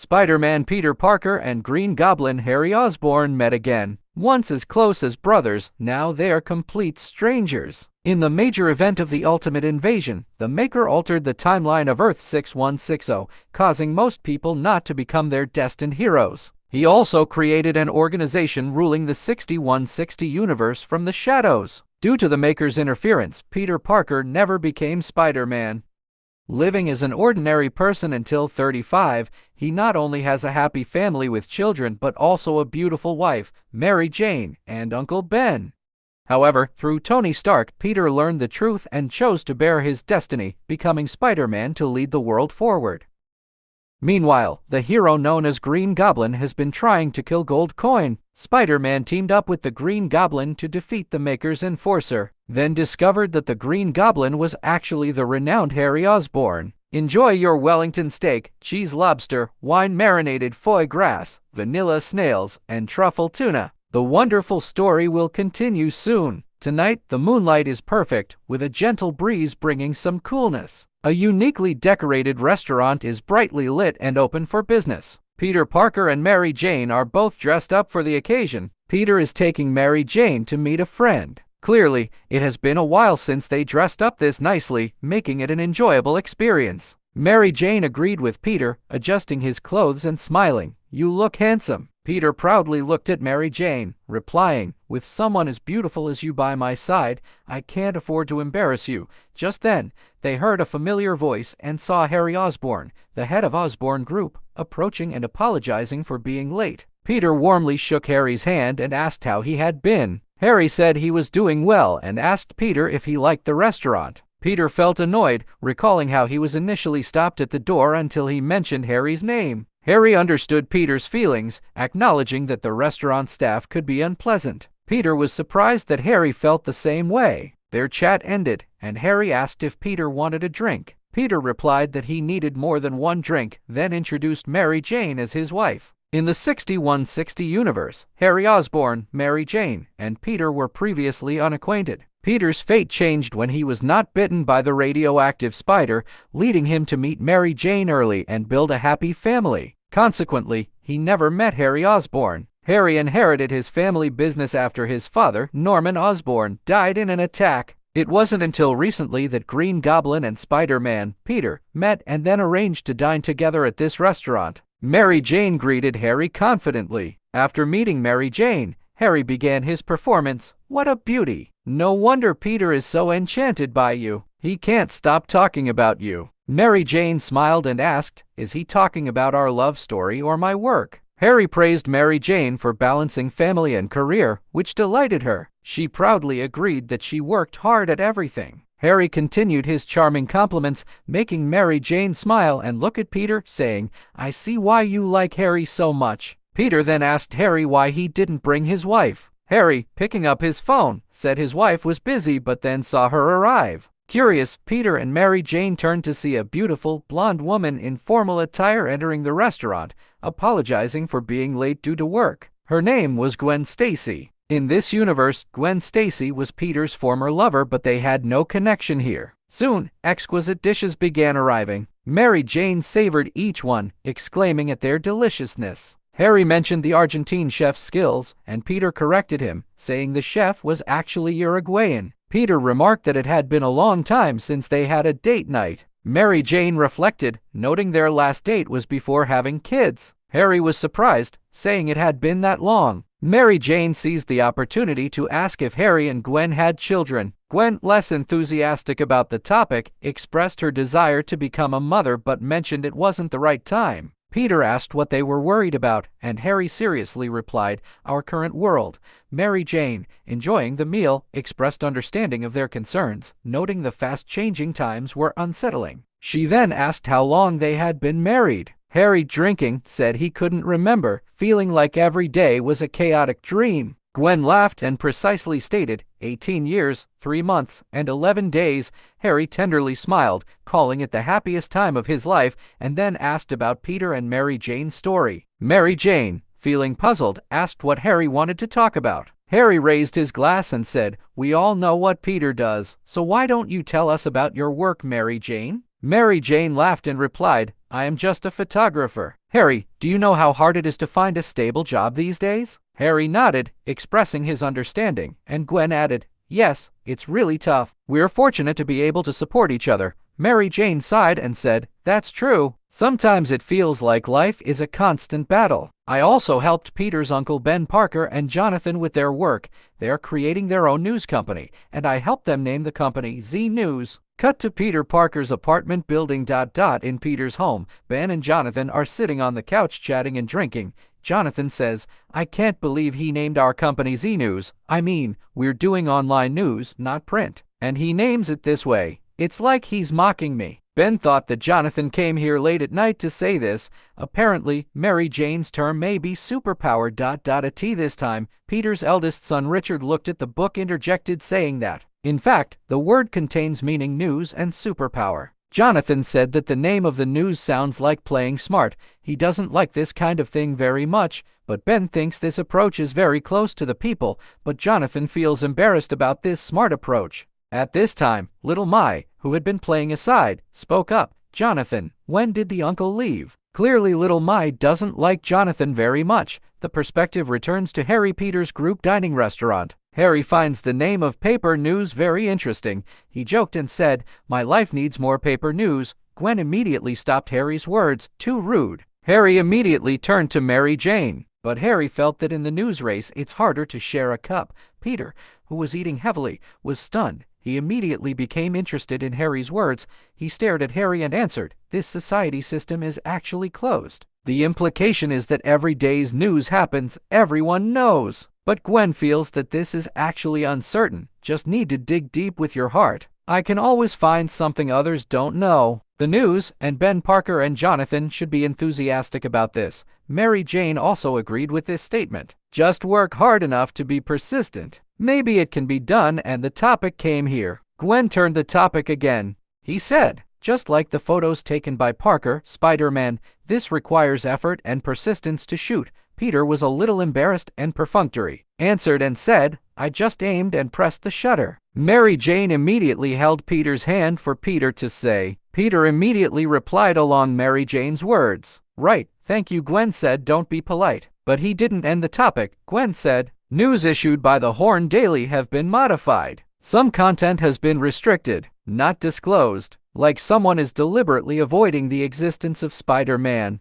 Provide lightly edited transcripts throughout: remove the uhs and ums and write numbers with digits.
Spider-Man Peter Parker and Green Goblin Harry Osborn met again. Once as close as brothers, now they are complete strangers. In the major event of the Ultimate Invasion, the Maker altered the timeline of Earth 6160, causing most people not to become their destined heroes. He also created an organization ruling the 6160 universe from the shadows. Due to the Maker's interference, Peter Parker never became Spider-Man. Living as an ordinary person until 35, he not only has a happy family with children but also a beautiful wife, Mary Jane, and Uncle Ben. However, through Tony Stark, Peter learned the truth and chose to bear his destiny, becoming Spider-Man to lead the world forward. Meanwhile, the hero known as Green Goblin has been trying to kill Gold Coin. Spider-Man teamed up with the Green Goblin to defeat the Maker's enforcer, then discovered that the Green Goblin was actually the renowned Harry Osborn. Enjoy your Wellington steak, cheese lobster, wine-marinated foie gras, vanilla snails, and truffle tuna. The wonderful story will continue soon. Tonight, the moonlight is perfect, with a gentle breeze bringing some coolness. A uniquely decorated restaurant is brightly lit and open for business. Peter Parker and Mary Jane are both dressed up for the occasion. Peter is taking Mary Jane to meet a friend. Clearly, it has been a while since they dressed up this nicely, making it an enjoyable experience. Mary Jane agreed with Peter, adjusting his clothes and smiling. "You look handsome." Peter proudly looked at Mary Jane, replying, "With someone as beautiful as you by my side, I can't afford to embarrass you." Just then, they heard a familiar voice and saw Harry Osborn, the head of Osborn Group, approaching and apologizing for being late. Peter warmly shook Harry's hand and asked how he had been. Harry said he was doing well and asked Peter if he liked the restaurant. Peter felt annoyed, recalling how he was initially stopped at the door until he mentioned Harry's name. Harry understood Peter's feelings, acknowledging that the restaurant staff could be unpleasant. Peter was surprised that Harry felt the same way. Their chat ended, and Harry asked if Peter wanted a drink. Peter replied that he needed more than one drink, then introduced Mary Jane as his wife. In the 6160 universe, Harry Osborn, Mary Jane, and Peter were previously unacquainted. Peter's fate changed when he was not bitten by the radioactive spider, leading him to meet Mary Jane early and build a happy family. Consequently, he never met Harry Osborn. Harry inherited his family business after his father, Norman Osborn, died in an attack. It wasn't until recently that Green Goblin and Spider-Man, Peter, met and then arranged to dine together at this restaurant. Mary Jane greeted Harry confidently. After meeting Mary Jane, Harry began his performance. "What a beauty! No wonder Peter is so enchanted by you. He can't stop talking about you." Mary Jane smiled and asked, "Is he talking about our love story or my work?" Harry praised Mary Jane for balancing family and career, which delighted her. She proudly agreed that she worked hard at everything. Harry continued his charming compliments, making Mary Jane smile and look at Peter, saying, "I see why you like Harry so much." Peter then asked Harry why he didn't bring his wife. Harry, picking up his phone, said his wife was busy but then saw her arrive. Curious, Peter and Mary Jane turned to see a beautiful, blonde woman in formal attire entering the restaurant, apologizing for being late due to work. Her name was Gwen Stacy. In this universe, Gwen Stacy was Peter's former lover, but they had no connection here. Soon, exquisite dishes began arriving. Mary Jane savored each one, exclaiming at their deliciousness. Harry mentioned the Argentine chef's skills, and Peter corrected him, saying the chef was actually Uruguayan. Peter remarked that it had been a long time since they had a date night. Mary Jane reflected, noting their last date was before having kids. Harry was surprised, saying it had been that long. Mary Jane seized the opportunity to ask if Harry and Gwen had children. Gwen, less enthusiastic about the topic, expressed her desire to become a mother but mentioned it wasn't the right time. Peter asked what they were worried about, and Harry seriously replied, "Our current world." Mary Jane, enjoying the meal, expressed understanding of their concerns, noting the fast-changing times were unsettling. She then asked how long they had been married. Harry, drinking, said he couldn't remember, feeling like every day was a chaotic dream. Gwen laughed and precisely stated, 18 years, 3 months, and 11 days. Harry tenderly smiled, calling it the happiest time of his life, and then asked about Peter and Mary Jane's story. Mary Jane, feeling puzzled, asked what Harry wanted to talk about. Harry raised his glass and said, "We all know what Peter does, so why don't you tell us about your work, Mary Jane?" Mary Jane laughed and replied, "I am just a photographer." "Harry, do you know how hard it is to find a stable job these days?" Harry nodded, expressing his understanding, and Gwen added, "Yes, it's really tough. We're fortunate to be able to support each other." Mary Jane sighed and said, "That's true. Sometimes it feels like life is a constant battle." I also helped Peter's uncle Ben Parker and Jonathan with their work. They're creating their own news company, and I helped them name the company Z News. Cut to Peter Parker's apartment building. In Peter's home, Ben and Jonathan are sitting on the couch chatting and drinking. Jonathan says, "I can't believe he named our company Z News. I mean, we're doing online news, not print. And he names it this way. It's like he's mocking me." Ben thought that Jonathan came here late at night to say this. Apparently, Mary Jane's term may be superpower. At this time, Peter's eldest son Richard looked at the book, interjected saying that, in fact, the word contains meaning news and superpower. Jonathan said that the name of the news sounds like playing smart. He doesn't like this kind of thing very much, but Ben thinks this approach is very close to the people, but Jonathan feels embarrassed about this smart approach. At this time, little Mai, who had been playing aside, spoke up. "Jonathan, when did the uncle leave?" Clearly little Mai doesn't like Jonathan very much. The perspective returns to Harry Peter's group dining restaurant. Harry finds the name of paper news very interesting. He joked and said, "My life needs more paper news." Gwen immediately stopped Harry's words. "Too rude." Harry immediately turned to Mary Jane. But Harry felt that in the news race it's harder to share a cup. Peter, who was eating heavily, was stunned. He immediately became interested in Harry's words. He stared at Harry and answered, "This society system is actually closed. The implication is that every day's news happens, everyone knows." But Gwen feels that this is actually uncertain. Just need to dig deep with your heart. I can always find something others don't know. The news, and Ben Parker and Jonathan should be enthusiastic about this. Mary Jane also agreed with this statement. Just work hard enough to be persistent. Maybe it can be done, and the topic came here. Gwen turned the topic again. He said, "Just like the photos taken by Parker, Spider-Man, this requires effort and persistence to shoot." Peter was a little embarrassed and perfunctory, answered and said, "I just aimed and pressed the shutter." Mary Jane immediately held Peter's hand for Peter to say. Peter immediately replied along Mary Jane's words. "Right, thank you." Gwen said, "Don't be polite." But he didn't end the topic. Gwen said, "News issued by the Horn Daily have been modified. Some content has been restricted, not disclosed, like someone is deliberately avoiding the existence of Spider-Man."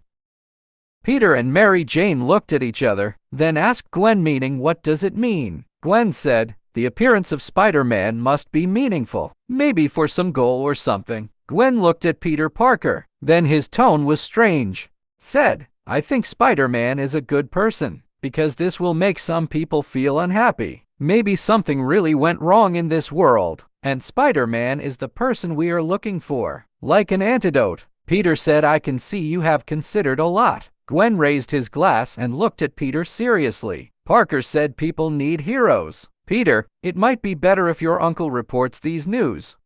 Peter and Mary Jane looked at each other, then asked Gwen, meaning, "What does it mean?" Gwen said, "The appearance of Spider-Man must be meaningful, maybe for some goal or something." Gwen looked at Peter Parker, then his tone was strange. Said, "I think Spider-Man is a good person, because this will make some people feel unhappy. Maybe something really went wrong in this world, and Spider-Man is the person we are looking for, like an antidote." Peter said, "I can see you have considered a lot." Gwen raised his glass and looked at Peter seriously. Parker said, "People need heroes." Peter, "It might be better if your uncle reports these news.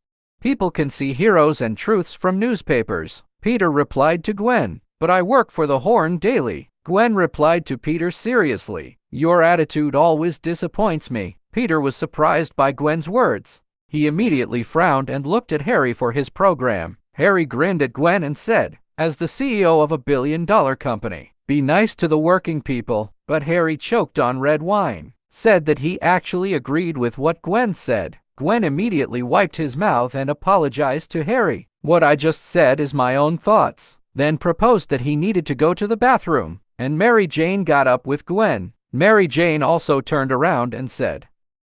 People can see heroes and truths from newspapers." Peter replied to Gwen, "But I work for the Horn Daily." Gwen replied to Peter seriously, "Your attitude always disappoints me." Peter was surprised by Gwen's words. He immediately frowned and looked at Harry for his program. Harry grinned at Gwen and said, "As the CEO of a billion-dollar company, be nice to the working people." But Harry choked on red wine, said that he actually agreed with what Gwen said. Gwen immediately wiped his mouth and apologized to Harry. "What I just said is my own thoughts," then proposed that he needed to go to the bathroom, and Mary Jane got up with Gwen. Mary Jane also turned around and said,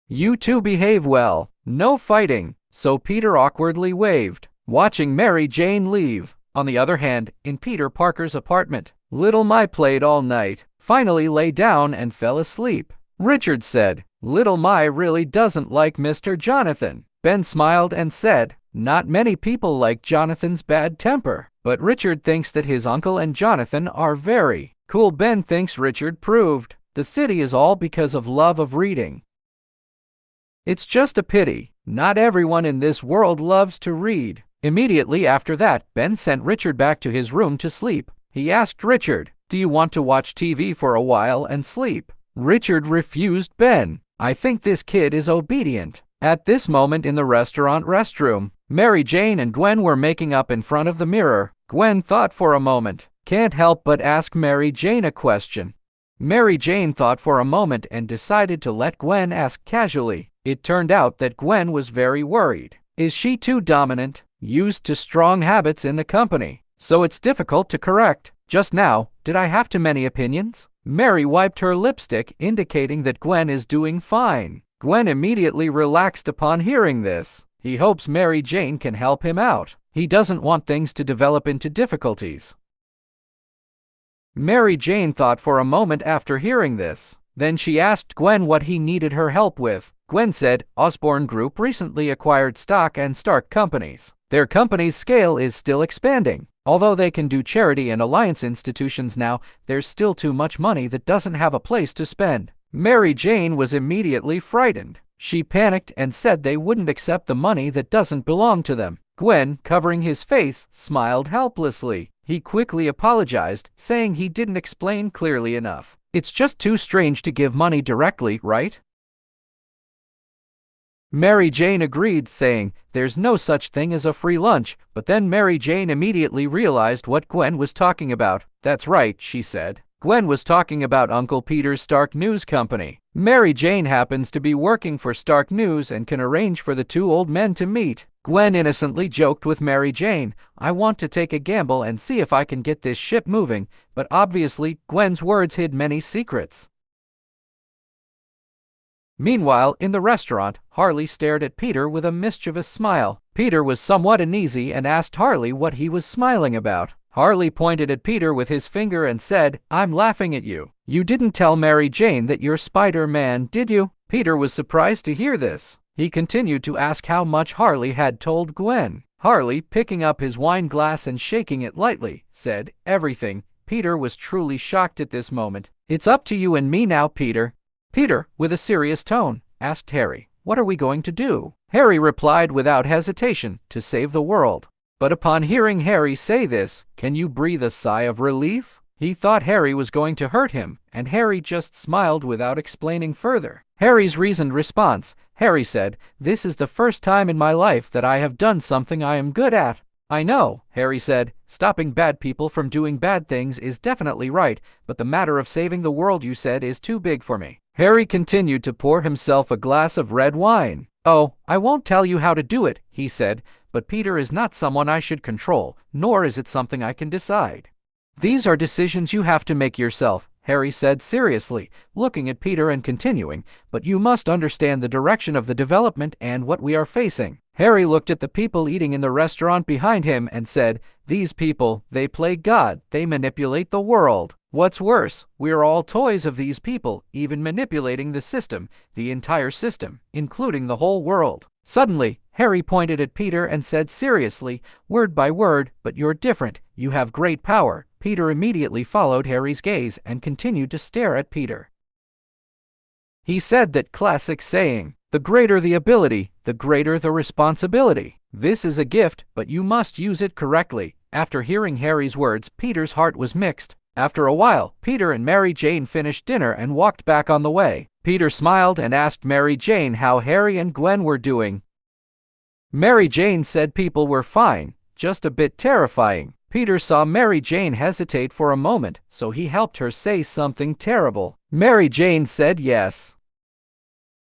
"You two behave well, no fighting." So Peter awkwardly waved, watching Mary Jane leave. On the other hand, in Peter Parker's apartment, little Mai played all night, finally lay down and fell asleep. Richard said, "Little Mai really doesn't like Mr. Jonathan." Ben smiled and said, "Not many people like Jonathan's bad temper, but Richard thinks that his uncle and Jonathan are very cool." Ben thinks Richard proved the city is all because of love of reading. It's just a pity not everyone in this world loves to read. Immediately after that, Ben sent Richard back to his room to sleep. He asked Richard, "Do you want to watch TV for a while and sleep?" Richard refused Ben. "I think this kid is obedient." At this moment in the restaurant restroom, Mary Jane and Gwen were making up in front of the mirror. Gwen thought for a moment. can't help but ask Mary Jane a question. Mary Jane thought for a moment and decided to let Gwen ask casually. It turned out that Gwen was very worried. Is she too dominant, used to strong habits in the company? So it's difficult to correct. Just now, did I have too many opinions? Mary wiped her lipstick, indicating that Gwen is doing fine. Gwen immediately relaxed upon hearing this. He hopes Mary Jane can help him out. He doesn't want things to develop into difficulties. Mary Jane thought for a moment after hearing this. Then she asked Gwen what he needed her help with. Gwen said, Osborne Group recently acquired stock and Stark companies. Their company's scale is still expanding. Although they can do charity and alliance institutions now, there's still too much money that doesn't have a place to spend. Mary Jane was immediately frightened. She panicked and said they wouldn't accept the money that doesn't belong to them. Gwen, covering his face, smiled helplessly. He quickly apologized, saying he didn't explain clearly enough. It's just too strange to give money directly, right? Mary Jane agreed, saying, there's no such thing as a free lunch, but then Mary Jane immediately realized what Gwen was talking about. That's right, she said. Gwen was talking about Uncle Peter's Stark News Company. Mary Jane happens to be working for Stark News and can arrange for the two old men to meet. Gwen innocently joked with Mary Jane, I want to take a gamble and see if I can get this ship moving, but obviously Gwen's words hid many secrets. Meanwhile, in the restaurant, Harley stared at Peter with a mischievous smile. Peter was somewhat uneasy and asked Harley what he was smiling about. Harley pointed at Peter with his finger and said, I'm laughing at you. You didn't tell Mary Jane that you're Spider-Man, did you? Peter was surprised to hear this. He continued to ask how much Harley had told Gwen. Harley, picking up his wine glass and shaking it lightly, said, everything. Peter was truly shocked at this moment. It's up to you and me now, Peter. Peter, with a serious tone, asked Harry, what are we going to do? Harry replied without hesitation, to save the world. But upon hearing Harry say this, can you breathe a sigh of relief? He thought Harry was going to hurt him, and Harry just smiled without explaining further. Harry's reasoned response, Harry said, this is the first time in my life that I have done something I am good at. I know, Harry said, stopping bad people from doing bad things is definitely right, but the matter of saving the world you said is too big for me. Harry continued to pour himself a glass of red wine. Oh, I won't tell you how to do it, he said, but Peter is not someone I should control, nor is it something I can decide. These are decisions you have to make yourself, Harry said seriously, looking at Peter and continuing, but you must understand the direction of the development and what we are facing. Harry looked at the people eating in the restaurant behind him and said, these people, they play God, they manipulate the world. What's worse, we're all toys of these people, even manipulating the system, the entire system, including the whole world. Suddenly, Harry pointed at Peter and said seriously, word by word, but you're different, you have great power. Peter immediately followed Harry's gaze and continued to stare at Peter. He said that classic saying, the greater the ability, the greater the responsibility. This is a gift, but you must use it correctly. After hearing Harry's words, Peter's heart was mixed. After a while, Peter and Mary Jane finished dinner and walked back on the way. Peter smiled and asked Mary Jane how Harry and Gwen were doing. Mary Jane said people were fine, just a bit terrifying. Peter saw Mary Jane hesitate for a moment, so he helped her say something terrible. Mary Jane said yes.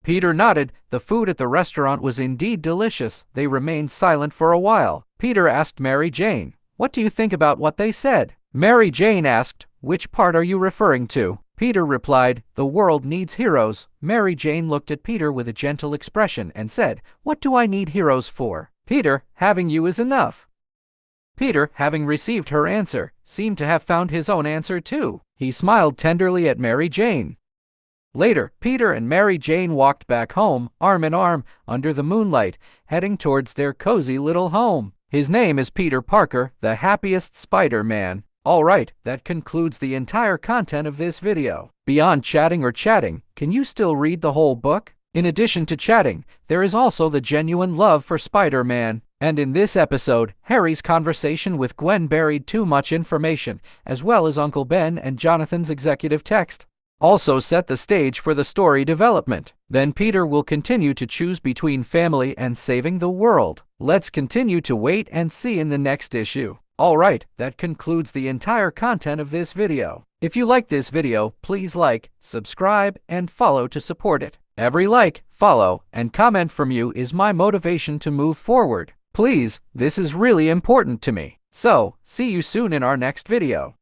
Peter nodded. The food at the restaurant was indeed delicious. They remained silent for a while. Peter asked Mary Jane, what do you think about what they said? Mary Jane asked, which part are you referring to? Peter replied, the world needs heroes. Mary Jane looked at Peter with a gentle expression and said, what do I need heroes for? Peter, having you is enough. Peter, having received her answer, seemed to have found his own answer too. He smiled tenderly at Mary Jane. Later, Peter and Mary Jane walked back home, arm in arm, under the moonlight, heading towards their cozy little home. His name is Peter Parker, the happiest Spider-Man. Alright, that concludes the entire content of this video. Beyond chatting or chatting, can you still read the whole book? In addition to chatting, there is also the genuine love for Spider-Man. And in this episode, Harry's conversation with Gwen buried too much information, as well as Uncle Ben and Jonathan's executive text. Also set the stage for the story development. Then Peter will continue to choose between family and saving the world. Let's continue to wait and see in the next issue. Alright, that concludes the entire content of this video. If you like this video, please like, subscribe, and follow to support it. Every like, follow, and comment from you is my motivation to move forward. Please, this is really important to me. So, see you soon in our next video.